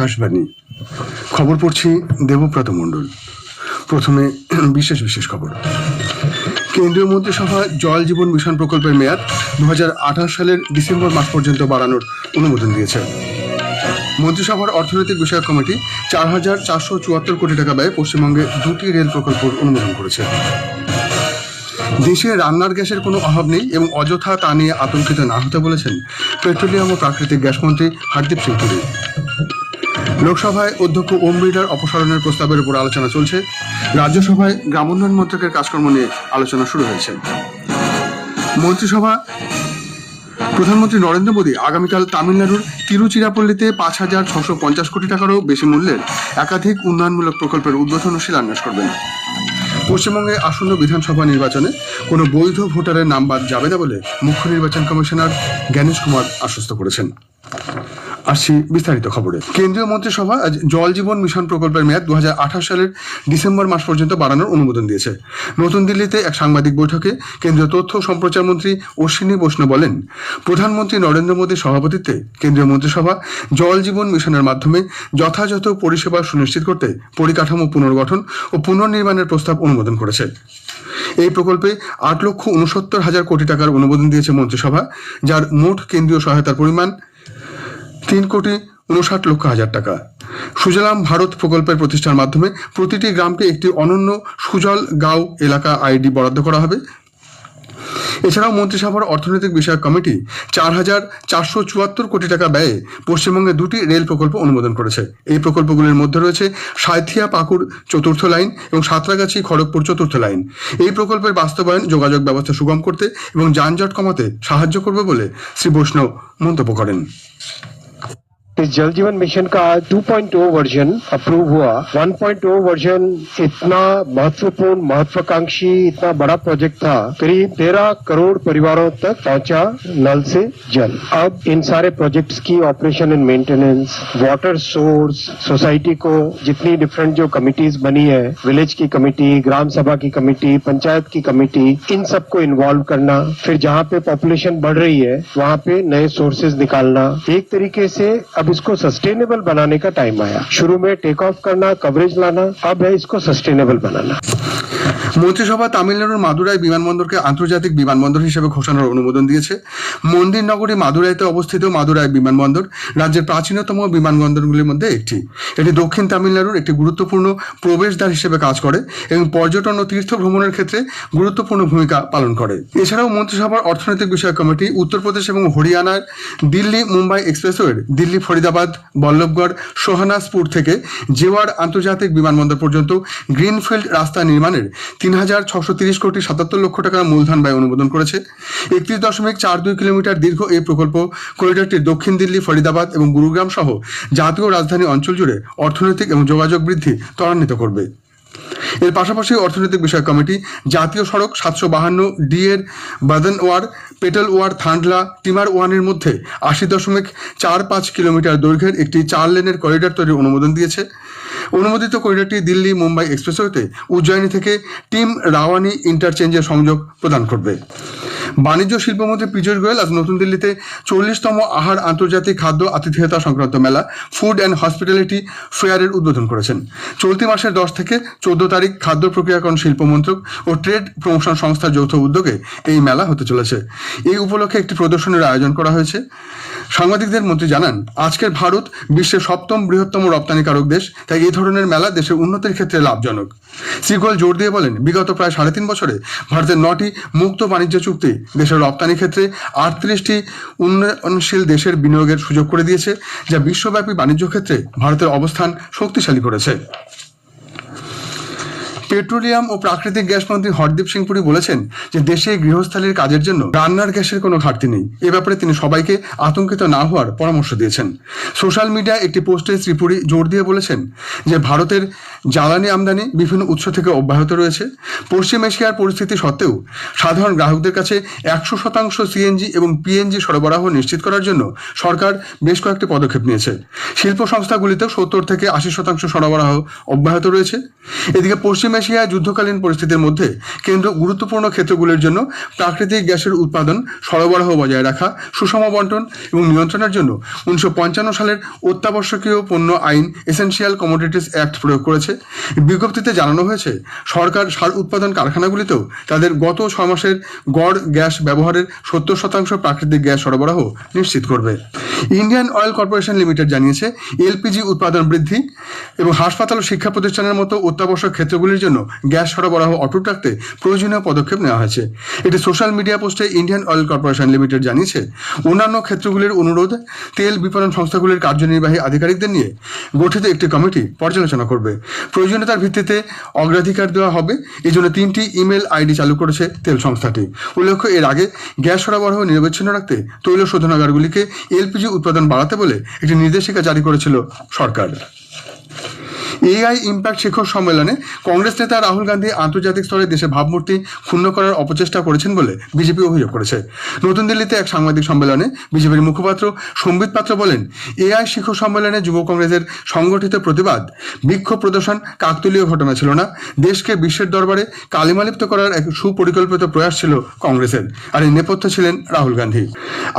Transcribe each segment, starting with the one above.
আকাশবাণী খবর পড়ছি দেবব্রত মণ্ডল। প্রথমে বিশেষ খবর। কেন্দ্রীয় মন্ত্রিসভা জল জীবন মিশন প্রকল্পের মেয়াদ 2028 সালের ডিসেম্বর মাস পর্যন্ত বাড়ানোর অনুমোদন দিয়েছে। মন্ত্রিসভার অর্থনৈতিক বিষয়ক কমিটি 4,474 কোটি টাকা ব্যয়ে পশ্চিমবঙ্গে 2টি রেল প্রকল্পের অনুমোদন করেছে। দেশে রান্নার গ্যাসের কোনো অভাব নেই এবং অযথা তা নিয়ে আতঙ্কিত না হতে বলেছেন পেট্রোলিয়াম ও প্রাকৃতিক গ্যাস মন্ত্রী হরদীপ সিং পুরী। লোকসভায় অধ্যক্ষ ওম বিড়লার অপসারণের প্রস্তাবের উপর আলোচনা চলছে। রাজ্যসভায় গ্রামোন্নয়ন মন্ত্রকের কাজকর্ম নিয়ে আলোচনা শুরু হয়েছে। মন্ত্রিসভা প্রধানমন্ত্রী নরেন্দ্র মোদী আগামীকাল তামিলনাড়ুর তিরুচিরাপল্লীতে 5,650 কোটি টাকারও বেশি মূল্যের একাধিক উন্নয়নমূলক প্রকল্পের উদ্বোধন ও শিলান্যাস করবেন। পশ্চিমবঙ্গে আসন্ন বিধানসভা নির্বাচনে কোনো বৈধ ভোটারের নাম বাদ যাবে না বলে মুখ্য নির্বাচন কমিশনার জ্ঞানেশ কুমার আশ্বস্ত করেছেন। আসছি বিস্তারিত খবরে। কেন্দ্রীয় মন্ত্রিসভা আজ জল জীবন মিশন প্রকল্পের মেয়াদ 2028 সালের ডিসেম্বর মাস পর্যন্ত বাড়ানোর অনুমোদন দিয়েছে। নতুন দিল্লিতে এক সাংবাদিক বৈঠকে কেন্দ্রীয় তথ্য ও সম্প্রচার মন্ত্রী অশ্বিনী বৈষ্ণব বলেন, প্রধানমন্ত্রী নরেন্দ্র মোদীর সভাপতিত্বে কেন্দ্রীয় মন্ত্রিসভা জল জীবন মিশনের মাধ্যমে যথাযথ পরিষেবা সুনিশ্চিত করতে পরিকাঠামো পুনর্গঠন ও পুনর্নির্মাণের প্রস্তাব অনুমোদন করেছে। এই প্রকল্পে 8,69,000 কোটি টাকার অনুমোদন দিয়েছে মন্ত্রিসভা, যার মোট কেন্দ্রীয় সহায়তার পরিমাণ 3,59,00,000 টাকা। সুজলাম ভারত প্রকল্পের প্রতিষ্ঠার মাধ্যমে প্রতিটি গ্রামকে একটি অনন্য সুজল গাঁও এলাকা আইডি বরাদ্দ করা হবে। এছাড়াও মন্ত্রিসভার অর্থনৈতিক বিষয়ক কমিটি 4,474 কোটি টাকা ব্যয়ে পশ্চিমবঙ্গে 2টি রেল প্রকল্প অনুমোদন করেছে। এই প্রকল্পগুলির মধ্যে রয়েছে সাঁইথিয়া পাকুড় চতুর্থ লাইন এবং সাঁতরাগাছি খড়গপুর চতুর্থ লাইন। এই প্রকল্পের বাস্তবায়ন যোগাযোগ ব্যবস্থা সুগম করতে এবং যানজট কমাতে সাহায্য করবে বলে শ্রী বৈষ্ণব মন্তব্য করেন। इस जल जीवन मिशन का 2.0 वर्जन अप्रूव हुआ। 1.0 वर्जन इतना महत्वपूर्ण महत्वाकांक्षी इतना बड़ा प्रोजेक्ट था, करीब 13 करोड़ परिवारों तक पहुंचा नल से जल। अब इन सारे प्रोजेक्ट्स की operation and maintenance, water source, society को जितनी डिफरेंट जो कमिटीज बनी है, विलेज की कमेटी, ग्राम सभा की कमेटी, पंचायत की कमेटी, इन सबको इन्वॉल्व करना, फिर जहाँ पे पॉपुलेशन बढ़ रही है वहाँ पे नए सोर्सेज निकालना, एक तरीके से अब इसको सस्टेनेबल बनाने का टाइम आया। शुरू में टेक ऑफ करना, कवरेज लाना, अब है इसको सस्टेनेबल बनाना। মন্ত্রিসভা তামিলনাড়ুর মাদুরাই বিমানবন্দরকে আন্তর্জাতিক বিমানবন্দর হিসেবে ঘোষণার অনুমোদন দিয়েছে। মন্দির নগরী মাদুরাইতে অবস্থিত মাদুরাই বিমানবন্দর রাজ্যের প্রাচীনতম বিমানবন্দরগুলির মধ্যে একটি। এটি দক্ষিণ তামিলনাড়ুর একটি গুরুত্বপূর্ণ প্রবেশদ্বার হিসেবে কাজ করে এবং পর্যটন ও তীর্থ ভ্রমণের ক্ষেত্রে গুরুত্বপূর্ণ ভূমিকা পালন করে। এছাড়াও মন্ত্রিসভার অর্থনৈতিক বিষয়ক কমিটি উত্তরপ্রদেশ এবং হরিয়ানার দিল্লি মুম্বাই এক্সপ্রেসওয়ের দিল্লি ফরিদাবাদ বল্লভগড় সোহানাসপুর থেকে জেওয়ার আন্তর্জাতিক বিমানবন্দর পর্যন্ত গ্রিনফিল্ড রাস্তা নির্মাণের 3,630 কোটি 77 লক্ষ টাকার মূলধন ব্যয় অনুমোদন করেছে। 31.42 কিলোমিটার দীর্ঘ এই প্রকল্প করিডরটি দক্ষিণ দিল্লি, ফরিদাবাদ এবং গুরুগ্রাম সহ জাতীয় রাজধানী অঞ্চল জুড়ে অর্থনৈতিক এবং যোগাযোগ বৃদ্ধি ত্বরান্বিত করবে। এর পাশাপাশি অর্থনৈতিক বিষয়ক কমিটি জাতীয় সড়ক 752 ডি এর বাদনওয়ার পেটলওয়ার থান্ডলা টিমার ওয়ানের মধ্যে 80.45 কিলোমিটার দৈর্ঘ্যের একটি 4 লেনের করিডর তৈরির অনুমোদন দিয়েছে। অনুমোদিত করিডরটি দিল্লি মুম্বাই এক্সপ্রেসওয়েতে উজ্জয়িনী থেকে টিম রাওয়ানি ইন্টারচেঞ্জের সংযোগ প্রদান করবে। বাণিজ্য শিল্পমন্ত্রী পীযূষ গোয়েল আজ নতুন দিল্লিতে 40তম আহার আন্তর্জাতিক খাদ্য আতিথেয়তা সংক্রান্ত মেলা ফুড অ্যান্ড হসপিটালিটি ফেয়ারের উদ্বোধন করেছেন। চলতি মাসের 10 থেকে 14 তারিখ খাদ্য প্রক্রিয়াকরণ শিল্প মন্ত্রক ও ট্রেড প্রমোশন সংস্থার যৌথ উদ্যোগে এই মেলা হতে চলেছে। এই উপলক্ষে একটি প্রদর্শনীর আয়োজন করা হয়েছে। সাংবাদিকদের মন্ত্রী জানান, আজকের ভারত বিশ্বের 7ম বৃহত্তম রপ্তানিকারক দেশ, তাই এই ধরনের মেলা দেশের উন্নতির ক্ষেত্রে লাভজনক। শ্রী গোয়েল জোর দিয়ে বলেন, বিগত প্রায় 3.5 বছরে ভারতের 9টি মুক্ত বাণিজ্য চুক্তি দেশের রপ্তানি ক্ষেত্রে 38টি উন্নয়নশীল দেশের বিনিয়োগের সুযোগ করে দিয়েছে, যা বিশ্বব্যাপী বাণিজ্য ক্ষেত্রে ভারতের অবস্থান শক্তিশালী করেছে। পেট্রোলিয়াম ও প্রাকৃতিক গ্যাস মন্ত্রী হরদীপ সিং পুরী বলেছেন যে দেশে গৃহস্থালির কাজের জন্য রান্নার গ্যাসের কোনো ঘাটতি নেই। এ ব্যাপারে তিনি সবাইকে আতঙ্কিত না হওয়ার পরামর্শ দিয়েছেন। সোশ্যাল মিডিয়ায় একটি পোস্টে শ্রী পুরী জোর দিয়ে বলেছেন যে ভারতের জ্বালানি আমদানি বিভিন্ন উৎস থেকে অব্যাহত রয়েছে। পশ্চিম এশিয়ার পরিস্থিতি সত্ত্বেও সাধারণ গ্রাহকদের কাছে 100% সিএনজি এবং পিএনজি সরবরাহ নিশ্চিত করার জন্য সরকার বেশ কয়েকটি পদক্ষেপ নিয়েছে। শিল্প সংস্থাগুলিতেও 70 থেকে 80% সরবরাহ অব্যাহত রয়েছে। এদিকে পশ্চিম এশিয়ায় যুদ্ধকালীন পরিস্থিতির মধ্যে কেন্দ্র গুরুত্বপূর্ণ ক্ষেত্রগুলির জন্য প্রাকৃতিক গ্যাসের উৎপাদন, সরবরাহ বজায় রাখা, সুষম বন্টন এবং নিয়ন্ত্রণের জন্য 1955 সালের অত্যাবশ্যকীয় পণ্য আইন এসেনশিয়াল কমোডিটিস অ্যাক্ট প্রয়োগ করেছে। বিজ্ঞপ্তিতে জানানো হয়েছে সরকার সার উৎপাদন কারখানাগুলিতেও তাদের গত 6 মাসের গড় গ্যাস ব্যবহারের 70% প্রাকৃতিক গ্যাস সরবরাহ নিশ্চিত করবে। ইন্ডিয়ান অয়েল কর্পোরেশন লিমিটেড জানিয়েছে এলপিজি উৎপাদন বৃদ্ধি এবং হাসপাতাল ও শিক্ষা প্রতিষ্ঠানের মতো অত্যাবশ্যক ক্ষেত্রগুলির জন্য গ্যাস সরবরাহ অটুট রাখতে প্রয়োজনীয় পদক্ষেপ নেওয়া হয়েছে। এটি সোশ্যাল মিডিয়া পোস্টে ইন্ডিয়ান অয়েল কর্পোরেশন লিমিটেড জানিয়েছে অন্যান্য ক্ষেত্রগুলির অনুরোধ তেল বিপণন সংস্থাগুলির কার্যনির্বাহী আধিকারিকদের নিয়ে গঠিত একটি কমিটি পর্যালোচনা করবে। প্রয়োজনীয়তার ভিত্তিতে অগ্রাধিকার দেওয়া হবে। এই জন্য 3টি ইমেল আইডি চালু করেছে তেল সংস্থাটি। উল্লেখ্য, এর আগে গ্যাস সরবরাহ নিরবিচ্ছিন্ন রাখতে তৈল শোধনাগারগুলিকে এলপিজি উৎপাদন বাড়াতে বলে একটি নির্দেশিকা জারি করেছিল সরকার। এআই ইম্প্যাক্ট শিখর সম্মেলনে কংগ্রেস নেতা রাহুল গান্ধী আন্তর্জাতিক স্তরে দেশের ভাবমূর্তি ক্ষুণ্ণ করার অপচেষ্টা করেছেন বলে বিজেপি অভিযোগ করেছে। নতুন দিল্লিতে এক সাংবাদিক সম্মেলনে বিজেপির মুখপাত্র সম্বিত পাত্র বলেন, এআই শিখর সম্মেলনে যুব কংগ্রেসের সংগঠিত প্রতিবাদ, বিক্ষোভ প্রদর্শন কাকতালীয় ঘটনা ছিল না। দেশকে বিশ্বের দরবারে কালিমালিপ্ত করার এক সুপরিকল্পিত প্রয়াস ছিল কংগ্রেসের, আর এই নেপথ্যে ছিলেন রাহুল গান্ধী।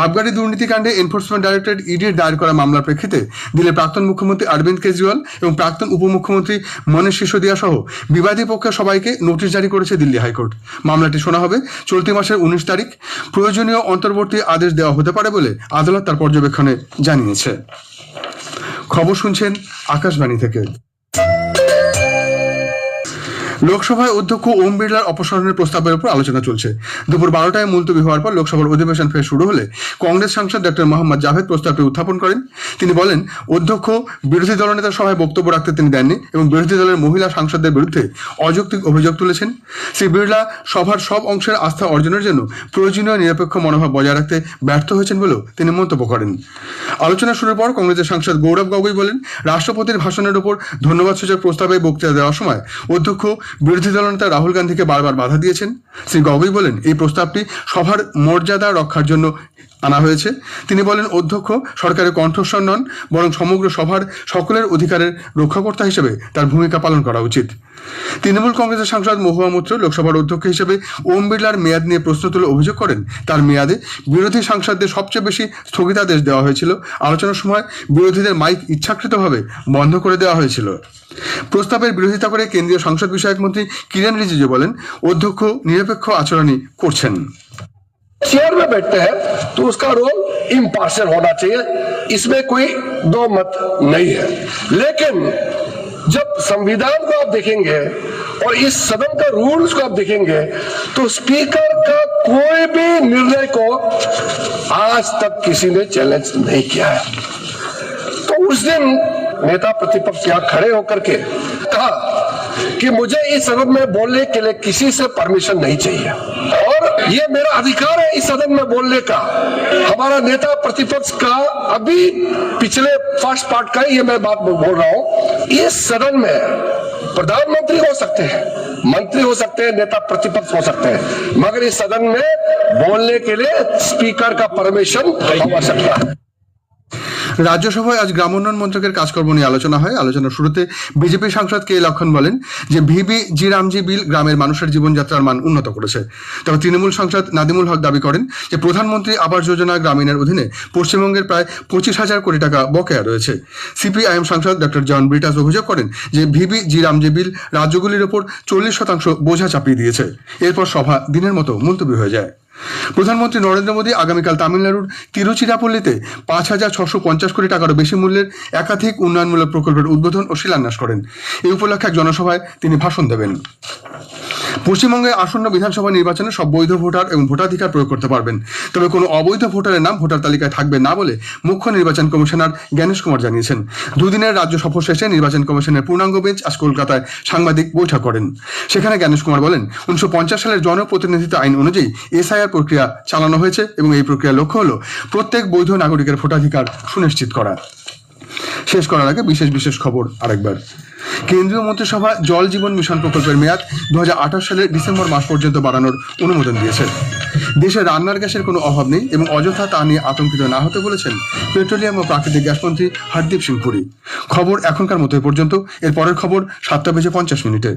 আবগারি দুর্নীতিকাণ্ডে এনফোর্সমেন্ট ডাইরেক্টরেট ইডির দায়ের করা মামলার প্রেক্ষিতে দিল্লির প্রাক্তন মুখ্যমন্ত্রী অরবিন্দ কেজরিওয়াল এবং প্রাক্তন উপমুখ্যমন্ত্রী মনীষ সিসোদিয়া সহ বিবাদী পক্ষের সবাইকে নোটিশ জারি করেছে দিল্লি হাইকোর্ট। মামলাটি শোনা হবে চলতি মাসের 19 তারিখ। প্রয়োজনীয় অন্তর্বর্তী আদেশ দেওয়া হতে পারে বলে আদালত তার পর্যবেক্ষণে জানিয়েছে। খবর শুনছেন আকাশবাণী থেকে। লোকসভায় অধ্যক্ষ ওম বিড়লার অপসারণের প্রস্তাবের উপর আলোচনা চলছে। দুপুর 12টায় মুলতবি হওয়ার পর লোকসভার অধিবেশন ফের শুরু হলে কংগ্রেস সাংসদ ডক্টর মোহাম্মদ জাভেদ প্রস্তাবটি উত্থাপন করেন। তিনি বলেন, অধ্যক্ষ বিরোধী দলনেতার সভায় বক্তব্য রাখতে তিনি দেননি এবং বিরোধী দলের মহিলা সাংসদদের বিরুদ্ধে অযৌক্তিক অভিযোগ তুলেছেন। শ্রী বিড়লা সভার সব অংশের আস্থা অর্জনের জন্য প্রয়োজনীয় নিরপেক্ষ মনোভাব বজায় রাখতে ব্যর্থ হয়েছেন বলেও তিনি মন্তব্য করেন। আলোচনা শুরুর পর কংগ্রেসের সাংসদ গৌরব গগৈ বলেন, রাষ্ট্রপতির ভাষণের উপর ধন্যবাদসূচক প্রস্তাবে বক্তৃতা দেওয়ার সময় অধ্যক্ষ বিরোধী দলনেতা রাহুল গান্ধীকে বারবার বাধা দিয়েছেন। শ্রী গগৈ বলেন, এই প্রস্তাবটি সভার মর্যাদা রক্ষার জন্য আনা হয়েছে। তিনি বলেন, অধ্যক্ষ সরকারের কণ্ঠস্বর নন, বরং সমগ্র সভার সকলের অধিকারের রক্ষাকর্তা হিসেবে তার ভূমিকা পালন করা উচিত। তৃণমূল কংগ্রেসের সাংসদ মহুয়া মৈত্র লোকসভার অধ্যক্ষ হিসেবে ওম বিড়লার মেয়াদ নিয়ে প্রশ্ন তুলে অভিযোগ করেন, তার মেয়াদে বিরোধী সাংসদদের সবচেয়ে বেশি স্থগিতাদেশ দেওয়া হয়েছিল। আলোচনার সময় বিরোধীদের মাইক ইচ্ছাকৃতভাবে বন্ধ করে দেওয়া হয়েছিল। প্রস্তাবের বিরোধিতা করে কেন্দ্রীয় সংসদ বিষয়ক মন্ত্রী কিরেন রিজিজু বলেন, অধ্যক্ষ নিরপেক্ষ আচরণই করছেন। चेयर में बैठते हैं तो उसका रोल इम्पार्शियल होना चाहिए, इसमें कोई दो मत नहीं है। लेकिन जब संविधान को आप देखेंगे और इस सदन का रूल्स को आप देखेंगे तो स्पीकर का कोई भी निर्णय को आज तक किसी ने चैलेंज नहीं किया है। तो उस दिन नेता प्रतिपक्ष यहां खड़े होकर के कहा कि मुझे इस सदन में बोलने के लिए किसी से परमिशन नहीं चाहिए और ये मेरा अधिकार है इस सदन में बोलने का। हमारा नेता प्रतिपक्ष का अभी पिछले फर्स्ट पार्ट का ये मैं बात बोल रहा हूं, इस सदन में प्रधानमंत्री हो सकते हैं, मंत्री हो सकते हैं, नेता प्रतिपक्ष हो सकते हैं, मगर इस सदन में बोलने के लिए स्पीकर का परमिशन आवश्यक है। রাজ্যসভায় আজ গ্রামোন্নয়ন মন্ত্রকের কাজকর্ম নিয়ে আলোচনা হয়। আলোচনার শুরুতে বিজেপি সাংসদ কে লক্ষণ বলেন যে ভিবি-জি রামজি বিল গ্রামের মানুষের জীবনযাত্রার মান উন্নত করেছে। তবে তৃণমূল সাংসদ নাদিমুল হক দাবি করেন যে প্রধানমন্ত্রী আবাস যোজনা গ্রামীণের অধীনে পশ্চিমবঙ্গের প্রায় 25,000 কোটি টাকা বকেয়া রয়েছে। সিপিআইএম সাংসদ ডক্টর জন ব্রিটাস অভিযোগ করেন যে ভিবি-জি রামজি বিল রাজ্যগুলির ওপর 40% বোঝা চাপিয়ে দিয়েছে। এরপর সভা দিনের মতো মুলতবি হয়ে যায়। প্রধানমন্ত্রী নরেন্দ্র মোদী আগামীকাল তামিলনাড়ুর তিরুচিরাপল্লীতে 5,650 কোটি টাকারও বেশি মূল্যের একাধিক উন্নয়নমূলক প্রকল্পের উদ্বোধন ও শিলান্যাস করেন। এই উপলক্ষে এক জনসভায় তিনি ভাষণ দেবেন। পশ্চিমবঙ্গে আসন্ন বিধানসভা নির্বাচনে সব বৈধ ভোটার এবং ভোটাধিকার প্রয়োগ করতে পারবেন, তবে কোনো অবৈধ ভোটারের নাম ভোটার তালিকায় থাকবে না বলে মুখ্য নির্বাচন কমিশনার জ্ঞানেশ কুমার জানিয়েছেন। দুদিনের রাজ্য সফর শেষে নির্বাচন কমিশনের পূর্ণাঙ্গ বেঞ্চ আজ কলকাতায় সাংবাদিক বৈঠক করেন। সেখানে জ্ঞানেশ কুমার বলেন, 1950 সালের জনপ্রতিনিধিত্ব আইন অনুযায়ী এসআইআর প্রক্রিয়া চালানো হয়েছে এবং এই প্রক্রিয়ার লক্ষ্য হল প্রত্যেক বৈধ নাগরিকের ভোটাধিকার সুনিশ্চিত করা। শেষ করার আগে বিশেষ খবর আরেকবার। কেন্দ্রীয় মন্ত্রিসভা জল জীবন মিশন প্রকল্পের মেয়াদ 2028 সালের ডিসেম্বর মাস পর্যন্ত বাড়ানোর অনুমোদন দিয়েছে। দেশে রান্নার গ্যাসের কোনো অভাব নেই এবং অযথা তা নিয়ে আতঙ্কিত না হতে বলেছেন পেট্রোলিয়াম ও প্রাকৃতিক গ্যাস মন্ত্রী হরদীপ সিং পুরী। খবর এখনকার মতো এ পর্যন্ত। এর পরের খবর 7:50 মিনিটে।